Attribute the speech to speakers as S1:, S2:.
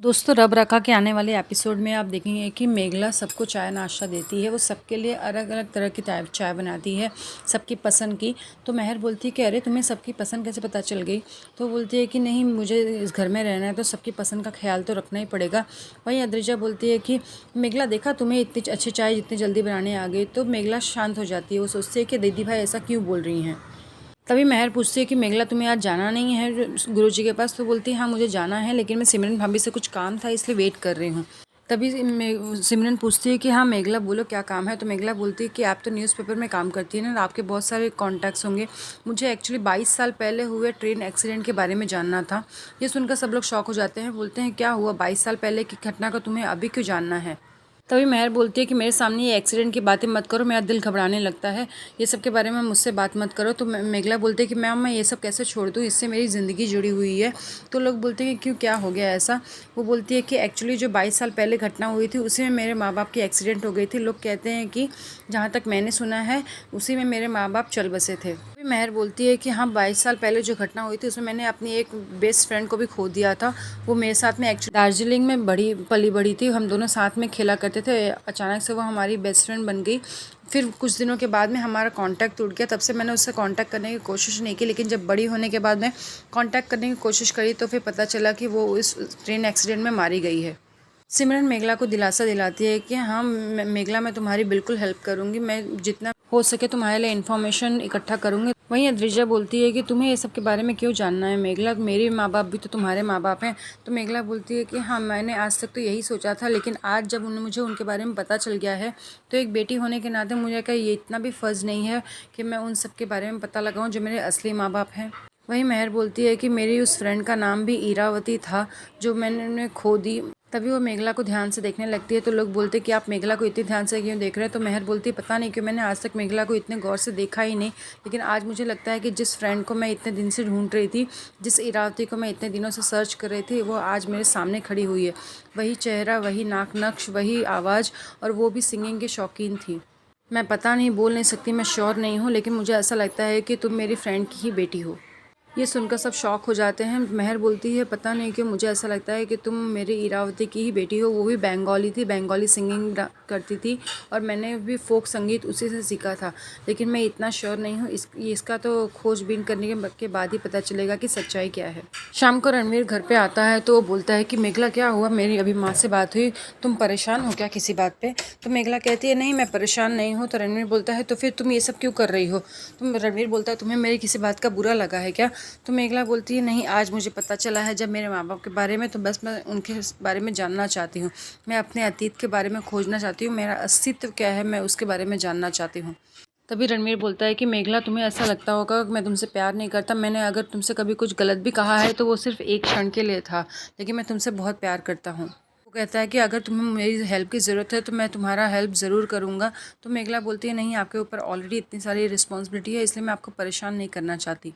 S1: दोस्तों रब रखा के आने वाले एपिसोड में आप देखेंगे कि मेघला सबको चाय नाश्ता देती है। वो सबके लिए अलग अलग तरह की चाय बनाती है, सबकी पसंद की। तो महर बोलती है कि अरे तुम्हें सबकी पसंद कैसे पता चल गई। तो बोलती है कि नहीं, मुझे इस घर में रहना है तो सबकी पसंद का ख्याल तो रखना ही पड़ेगा। वहीं अद्रिजा बोलती है कि मेघला देखा तुम्हें इतनी अच्छी चाय जितनी जल्दी बनाने आ गई। तो मेघला शांत हो जाती है। वो सोचती है कि दीदी भाई ऐसा क्यों बोल रही हैं। तभी महर पूछती है कि मेघला तुम्हें आज जाना नहीं है गुरुजी के पास। तो बोलती है हाँ मुझे जाना है, लेकिन मैं सिमरन भाभी से कुछ काम था इसलिए वेट कर रही हूँ। तभी सिमरन पूछती है कि हाँ मेघला बोलो क्या काम है। तो मेघला बोलती है कि आप तो न्यूज़पेपर में काम करती है ना, आपके बहुत सारे कॉन्टैक्ट्स होंगे। मुझे एक्चुअली 22 साल पहले हुए ट्रेन एक्सीडेंट के बारे में जानना था। ये सुनकर सब लोग शॉक हो जाते हैं, बोलते हैं क्या हुआ, 22 साल पहले की घटना का तुम्हें अभी क्यों जानना है। तभी महर बोलती है कि मेरे सामने ये एक्सीडेंट की बातें मत करो, मेरा दिल घबराने लगता है, ये सब के बारे में मुझसे बात मत करो। तो मेघला बोलती है कि मैम मैं ये सब कैसे छोड़ दूँ, इससे मेरी ज़िंदगी जुड़ी हुई है। तो लोग बोलते हैं कि क्यों, क्या हो गया ऐसा। वो बोलती है कि एक्चुअली जो 22 साल पहले घटना हुई थी उसी में मेरे माँ बाप की एक्सीडेंट हो गई थी। लोग कहते हैं कि जहाँ तक मैंने सुना है उसी में मेरे माँ बाप चल बसे थे। महर बोलती है कि हाँ 22 साल पहले जो घटना हुई थी उसमें मैंने अपनी एक बेस्ट फ्रेंड को भी खो दिया था। वो मेरे साथ में एक्चुअली दार्जिलिंग में पली बड़ी थी, हम दोनों साथ में खेला करते थे। अचानक से वो हमारी बेस्ट फ्रेंड बन गई। फिर कुछ दिनों के बाद में हमारा कांटेक्ट टूट गया। तब से मैंने उससे कांटेक्ट करने की कोशिश नहीं की, लेकिन जब बड़ी होने के बाद मैं कांटेक्ट करने की कोशिश करी तो फिर पता चला कि वो इस ट्रेन एक्सीडेंट में मारी गई है। सिमरन मेघला को दिलासा दिलाती है कि हाँ मेघला मैं तुम्हारी बिल्कुल हेल्प करूँगी, मैं जितना हो सके तुम्हारे लिए इन्फॉर्मेशन इकट्ठा करूँगी। वहीं अद्रिजा बोलती है कि तुम्हें ये सब के बारे में क्यों जानना है मेघला, मेरे माँ बाप भी तो तुम्हारे माँ बाप हैं। तो मेघला बोलती है कि हाँ मैंने आज तक तो यही सोचा था, लेकिन आज जब मुझे उनके बारे में पता चल गया है तो एक बेटी होने के नाते मुझे क्या ये इतना भी फ़र्ज़ नहीं है कि मैं उन सब के बारे में पता लगाऊँ जो मेरे असली माँ बाप हैं। वहीं महर बोलती है कि मेरी उस फ्रेंड का नाम भी इरावती था जो मैंने खो दी। तभी वो मेघला को ध्यान से देखने लगती है। तो लोग बोलते हैं कि आप मेघला को इतने ध्यान से क्यों देख रहे हैं। तो महर बोलती है पता नहीं क्यों, मैंने आज तक मेघला को इतने गौर से देखा ही नहीं, लेकिन आज मुझे लगता है कि जिस फ्रेंड को मैं इतने दिन से ढूंढ रही थी, जिस इरावती को मैं इतने दिनों से सर्च कर रही थी, वो आज मेरे सामने खड़ी हुई है। वही चेहरा, वही नाक नक्श, वही आवाज़, और वो भी सिंगिंग की शौकीन थी। मैं पता नहीं, बोल नहीं सकती, मैं श्योर नहीं हूँ, लेकिन मुझे ऐसा लगता है कि तुम मेरी फ्रेंड की ही बेटी हो। ये सुनकर सब शॉक हो जाते हैं। महर बोलती है पता नहीं क्यों मुझे ऐसा लगता है कि तुम मेरी इरावती की ही बेटी हो। वो भी बंगाली थी, बंगाली सिंगिंग करती थी, और मैंने भी फोक संगीत उसी से सीखा था, लेकिन मैं इतना श्योर नहीं हूँ। इसका तो खोजबीन करने के बाद ही पता चलेगा कि सच्चाई क्या है। शाम को रणवीर घर पे आता है तो वो बोलता है कि मेघला क्या हुआ, मेरी अभी माँ से बात हुई, तुम परेशान हो क्या किसी बात पे। तो मेघला कहती है नहीं मैं परेशान नहीं हूँ। तो रणवीर बोलता है तो फिर तुम ये सब क्यों कर रही हो। रणवीर बोलता है तुम्हें मेरी किसी बात का बुरा लगा है क्या। तो मेघला बोलती है नहीं, आज मुझे पता चला है जब मेरे माँ बाप के बारे में, तो बस मैं उनके बारे में जानना चाहती हूँ। मैं अपने अतीत के बारे में खोजना चाहती हूँ, मेरा अस्तित्व क्या है मैं उसके बारे में जानना चाहती हूँ। तभी रणवीर बोलता है कि मेघला तुम्हें ऐसा लगता होगा कि मैं तुमसे प्यार नहीं करता, मैंने अगर तुमसे कभी कुछ गलत भी कहा है तो वो सिर्फ एक क्षण के लिए था, लेकिन मैं तुमसे बहुत प्यार करता हूँ। वो कहता है कि अगर तुम्हें मेरी हेल्प की ज़रूरत है तो मैं तुम्हारा हेल्प ज़रूर करूँगा। तो मेघला बोलती है नहीं, आपके ऊपर ऑलरेडी इतनी सारी रिस्पॉन्सिबिलिटी है, इसलिए मैं आपको परेशान नहीं करना चाहती।